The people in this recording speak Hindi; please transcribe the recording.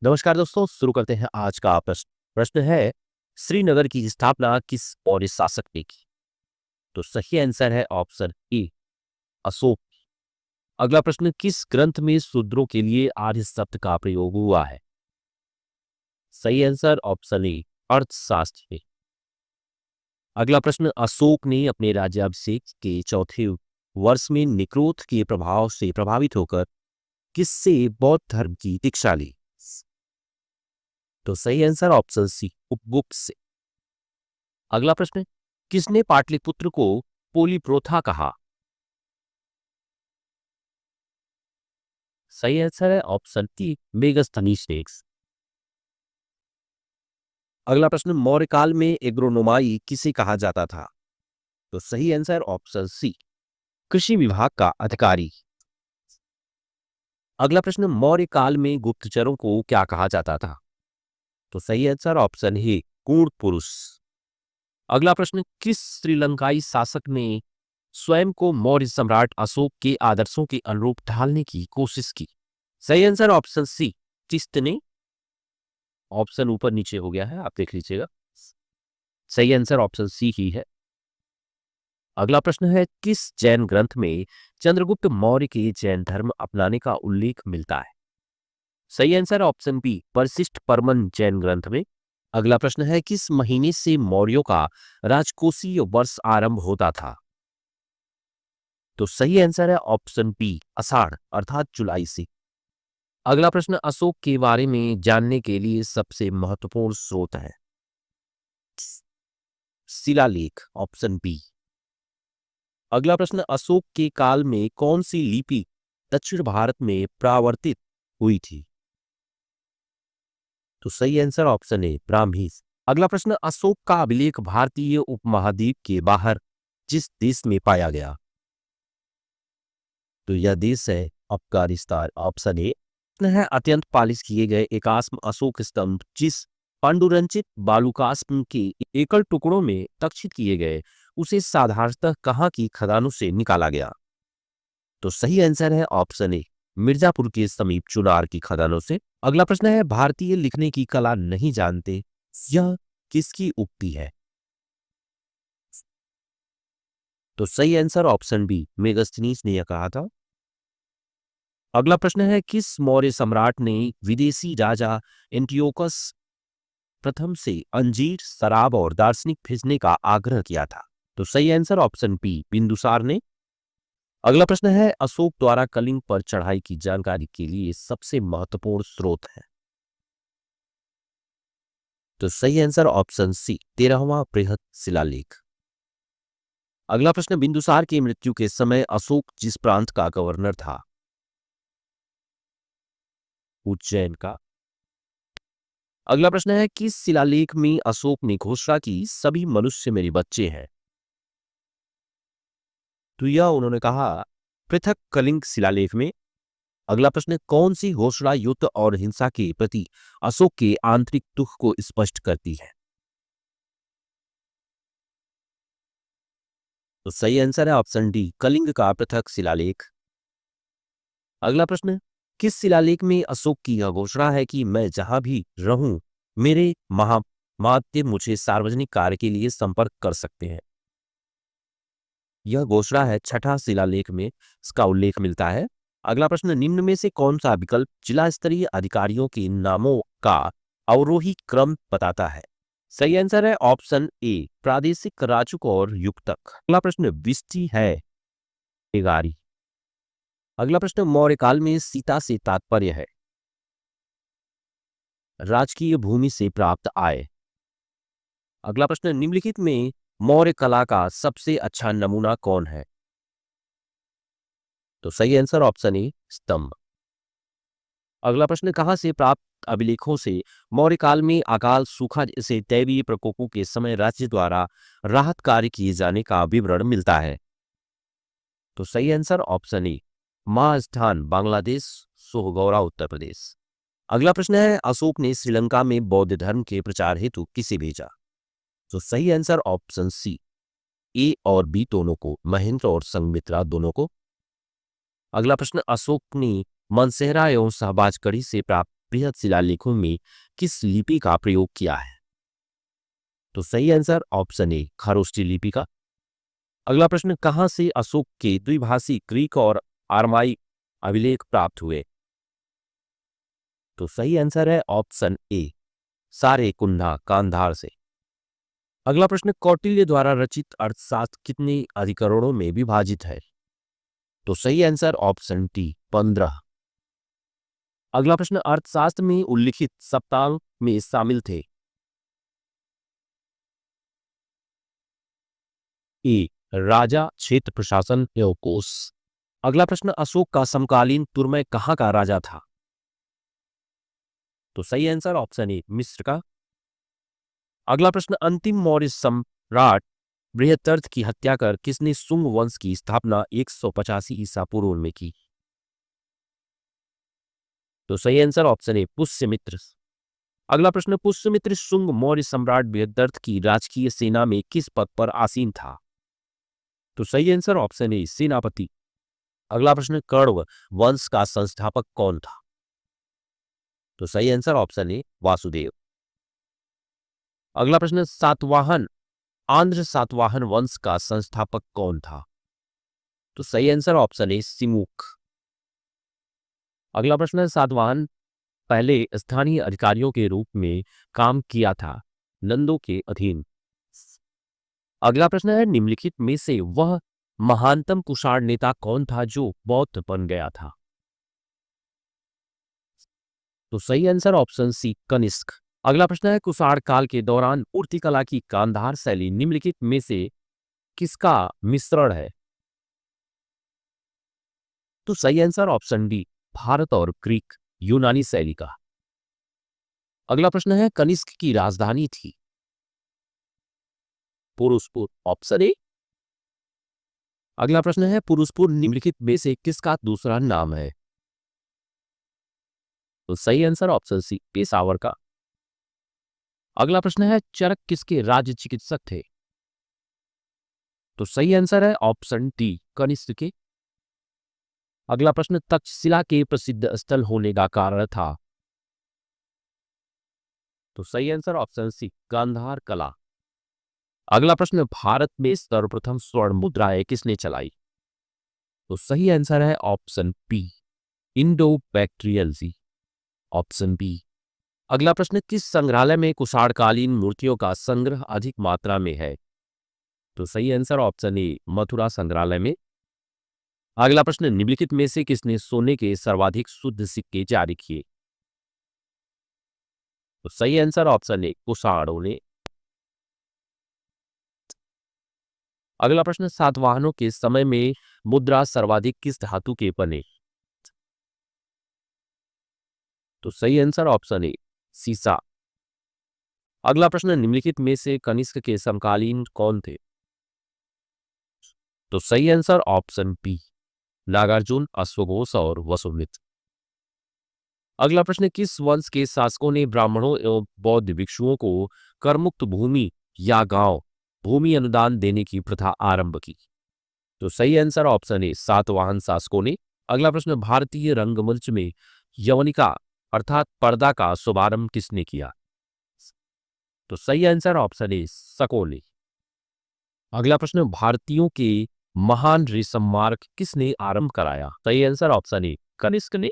नमस्कार दोस्तों, शुरू करते हैं आज का प्रश्न। प्रश्न है, श्रीनगर की स्थापना किस मौर्य शासक ने की? तो सही आंसर है ऑप्शन ए, अशोक। अगला प्रश्न, किस ग्रंथ में शूद्रों के लिए आर्य शब्द का प्रयोग हुआ है? सही आंसर ऑप्शन ए, अर्थशास्त्र में। अगला प्रश्न, अशोक ने अपने राज्याभिषेक के चौथे वर्ष में निक्रोध के प्रभाव से प्रभावित होकर किससे बौद्ध धर्म की दीक्षा ली? तो सही आंसर ऑप्शन सी, उपगुप्त से। अगला प्रश्न, किसने पाटलिपुत्र को पोलीप्रोथा कहा? सही आंसर है ऑप्शन टी, मेगस्थनीज ने। अगला प्रश्न, मौर्य काल में एग्रोनोमाई किसे कहा जाता था? तो सही आंसर ऑप्शन सी, कृषि विभाग का अधिकारी। अगला प्रश्न, मौर्य काल में गुप्तचरों को क्या कहा जाता था? तो सही आंसर ऑप्शन है, गूढ़ पुरुष। अगला प्रश्न, किस श्रीलंकाई शासक ने स्वयं को मौर्य सम्राट अशोक के आदर्शों के अनुरूप ढालने की कोशिश की? सही आंसर ऑप्शन सी, चिस्त ने। ऑप्शन ऊपर नीचे हो गया है, आप देख लीजिएगा। सही आंसर ऑप्शन सी ही है। अगला प्रश्न है, किस जैन ग्रंथ में चंद्रगुप्त मौर्य के जैन धर्म अपनाने का उल्लेख मिलता है? सही आंसर ऑप्शन बी, वशिष्ठ परमन जैन ग्रंथ में। अगला प्रश्न है, किस महीने से मौर्यों का राजकोषीय वर्ष आरंभ होता था? तो सही आंसर है ऑप्शन बी, आषाढ़ अर्थात जुलाई से। अगला प्रश्न, अशोक के बारे में जानने के लिए सबसे महत्वपूर्ण स्रोत है? शिलालेख ऑप्शन बी। अगला प्रश्न, अशोक के काल में कौन सी लिपि दक्षिण भारत में प्रावर्तित हुई थी? तो सही आंसर ऑप्शन ए, ब्राह्मी। अगला प्रश्न, अशोक का अभिलेख भारतीय उपमहाद्वीप के बाहर जिस देश में पाया गया? तो यह देश है अफगानिस्तान, ऑप्शन ए। है अत्यंत पालिश किए गए एकास्म अशोक स्तंभ जिस पांडुरंचित बालुकास्म के एकल टुकड़ों में तक्षित किए गए, उसे साधारणतः कहाँ की खदानों से निकाला गया? तो सही आंसर है ऑप्शन ए, मिर्जापुर के समीप चुनार की खदानों से। अगला प्रश्न है, भारतीय लिखने की कला नहीं जानते, यह किसकी उक्ति है? तो सही आंसर ऑप्शन बी, मेगस्थनीज ने यह कहा था। अगला प्रश्न है, किस मौर्य सम्राट ने विदेशी राजा एंटियोकस प्रथम से अंजीर, शराब और दार्शनिक भेजने का आग्रह किया था? तो सही आंसर ऑप्शन बी, बिंदुसार ने। अगला प्रश्न है, अशोक द्वारा कलिंग पर चढ़ाई की जानकारी के लिए सबसे महत्वपूर्ण स्रोत है? तो सही आंसर ऑप्शन सी, 13वां बृहद शिलालेख। अगला प्रश्न, बिंदुसार की मृत्यु के समय अशोक जिस प्रांत का गवर्नर था? उज्जैन का। अगला प्रश्न है, किस शिलालेख में अशोक ने घोषणा की सभी मनुष्य मेरे बच्चे हैं? तो यह उन्होंने कहा पृथक कलिंग शिलालेख में। अगला प्रश्न, कौन सी घोषणा युद्ध और हिंसा के प्रति अशोक के आंतरिक दुख को स्पष्ट करती है? तो सही आंसर है ऑप्शन डी, कलिंग का पृथक शिलालेख। अगला प्रश्न, किस शिलालेख में अशोक की यह घोषणा है कि मैं जहां भी रहूं, मेरे महामात्य मुझे सार्वजनिक कार्य के लिए संपर्क कर सकते हैं? यह घोषणा है छठा शिलालेख में इसका उल्लेख मिलता है। अगला प्रश्न, निम्न में से कौन सा विकल्प जिला स्तरीय अधिकारियों के नामों का अवरोही क्रम बताता है? सही आंसर है ऑप्शन ए, प्रादेशिक राजुक और युक्तक। अगला प्रश्न, विष्टि है बेगारी। अगला प्रश्न, मौर्य काल में सीता से तात्पर्य है? राजकीय भूमि से प्राप्त आय। अगला प्रश्न, निम्नलिखित में मौर्य कला का सबसे अच्छा नमूना कौन है? तो सही आंसर ऑप्शन ए, स्तंभ। अगला प्रश्न, कहां से प्राप्त अभिलेखों से मौर्य काल में अकाल, सूखा जैसे दैवीय प्रकोपों के समय राज्य द्वारा राहत कार्य किए जाने का विवरण मिलता है? तो सही आंसर ऑप्शन ए, मां स्थान बांग्लादेश, सोहगौरा उत्तर प्रदेश। अगला प्रश्न है, अशोक ने श्रीलंका में बौद्ध धर्म के प्रचार हेतु किसे भेजा? तो सही आंसर ऑप्शन सी, ए और बी दोनों को, महेंद्र और संघमित्रा दोनों को। अगला प्रश्न, अशोक ने मनसेहरा एवं शाहबाजगढ़ी से प्राप्त बृहद शिलालेखों में किस लिपि का प्रयोग किया है? तो सही आंसर ऑप्शन ए खरोष्ठी लिपि का। अगला प्रश्न, कहां से अशोक के द्विभाषी ग्रीक और आरमाई अभिलेख प्राप्त हुए? तो सही आंसर है ऑप्शन ए सारे कुंडा कांधार से। अगला प्रश्न, कौटिल्य द्वारा रचित अर्थशास्त्र कितने अधिकरणों में विभाजित है? तो सही आंसर ऑप्शन डी 15। अगला प्रश्न, अर्थशास्त्र में उल्लिखित सप्तांग में शामिल थे? ए राजा, क्षेत्र, प्रशासन एवं कोष। अगला प्रश्न, अशोक का समकालीन तुर्मै कहाँ का राजा था? तो सही आंसर ऑप्शन ए मिस्र का। अगला प्रश्न, अंतिम मौर्य सम्राट बृहत्तर्थ की हत्या कर किसने शुंग वंश की स्थापना 185 ईसा पूर्व में की? तो सही आंसर ऑप्शन ए पुष्यमित्र। अगला प्रश्न, पुष्यमित्र शुंग मौर्य सम्राट बृहत्तर्थ की राजकीय सेना में किस पद पर आसीन था? तो सही आंसर ऑप्शन ए सेनापति। अगला प्रश्न, कण्व वंश का संस्थापक कौन था? तो सही आंसर ऑप्शन ए वासुदेव। अगला प्रश्न, सातवाहन आंध्र सातवाहन वंश का संस्थापक कौन था? तो सही आंसर ऑप्शन ए सिमुख। अगला प्रश्न, सातवाहन पहले स्थानीय अधिकारियों के रूप में काम किया था, नंदों के अधीन। अगला प्रश्न है, निम्नलिखित में से वह महानतम कुषाण नेता कौन था जो बौद्ध बन गया था? तो सही आंसर ऑप्शन सी कनिष्क। अगला प्रश्न है, कुषाण काल के दौरान मूर्तिकला की गांधार शैली निम्नलिखित में से किसका मिश्रण है? तो सही आंसर ऑप्शन डी भारत और ग्रीक यूनानी शैली का। अगला प्रश्न है, कनिष्क की राजधानी थी? Purushapura, option A. अगला प्रश्न है, पुरुषपुर निम्नलिखित में से किसका दूसरा नाम है? तो सही आंसर ऑप्शन सी पेशावर का। अगला प्रश्न है, चरक किसके राज्य चिकित्सक थे? तो सही आंसर है ऑप्शन डी कनिष्क के। अगला प्रश्न, तक्षशिला के प्रसिद्ध स्थल होने का कारण था? तो सही आंसर ऑप्शन सी गांधार कला। अगला प्रश्न, भारत में सर्वप्रथम स्वर्ण मुद्राएं किसने चलाई? तो सही आंसर है option B Indo Bactrians, option B. अगला प्रश्न, किस संग्रहालय में कुषाणकालीन मूर्तियों का संग्रह अधिक मात्रा में है? तो सही आंसर ऑप्शन ए मथुरा संग्रहालय में। अगला प्रश्न, निम्नलिखित में से किसने सोने के सर्वाधिक शुद्ध सिक्के जारी किए? तो सही आंसर ऑप्शन ए कुषाणों ने। अगला प्रश्न, सातवाहनों के समय में मुद्रा सर्वाधिक किस धातु के बने? तो सही आंसर ऑप्शन ए सीसा। अगला प्रश्न, निम्नलिखित में से कनिष्क के समकालीन कौन थे? तो सही आंसर ऑप्शन बी नागार्जुन, अश्वघोष और वसुमित्र। अगला प्रश्न, किस वंश के शासकों ने ब्राह्मणों एवं बौद्ध भिक्षुओं को करमुक्त भूमि या गांव भूमि अनुदान देने की प्रथा आरंभ की? तो सही आंसर ऑप्शन ए सातवाहन शासकों ने। अगला प्रश्न, भारतीय रंगमंच में यवनिका अर्थात पर्दा का शुभारंभ किसने किया? तो सही आंसर ऑप्शन ए शकों ने। अगला प्रश्न, भारतीयों के महान रेशम मार्ग किसने आरंभ कराया? सही आंसर ऑप्शन ए कनिष्क ने।